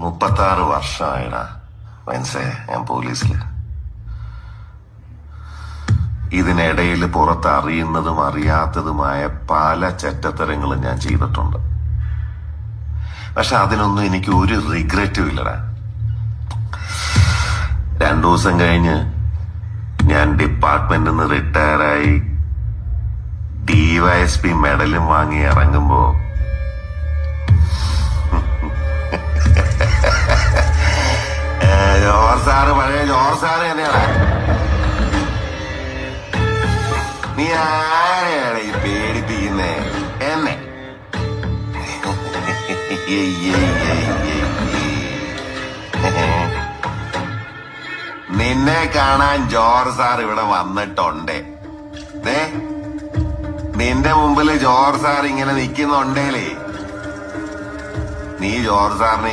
36 വർഷമായിടാ മനസ്സേ ഞാൻ പോലീസില്. ഇതിനിടയിൽ പുറത്ത് അറിയുന്നതും അറിയാത്തതുമായ പല ചെറ്റത്തരങ്ങളും ഞാൻ ചെയ്തിട്ടുണ്ട്. പക്ഷെ അതിനൊന്നും എനിക്ക് ഒരു റിഗ്രറ്റും ഇല്ലടാ. 2 ദിവസം കഴിഞ്ഞ് ഞാൻ ഡിപ്പാർട്ട്മെന്റിൽ നിന്ന് റിട്ടയറായി DYSP മെഡലും വാങ്ങി ഇറങ്ങുമ്പോ പഴയ ജോർജ് സാറ് തന്നെയാണ്. നീ ആരെയാണ് ഈ പേടിപ്പിക്കുന്നേ എന്നെ? നിന്നെ കാണാൻ ജോർജ് സാർ ഇവിടെ വന്നിട്ടുണ്ടേ. നിന്റെ മുമ്പില് ജോർജ് സാർ ഇങ്ങനെ നിക്കുന്നുണ്ടേലേ നീ ജോർജ് സാറിനെ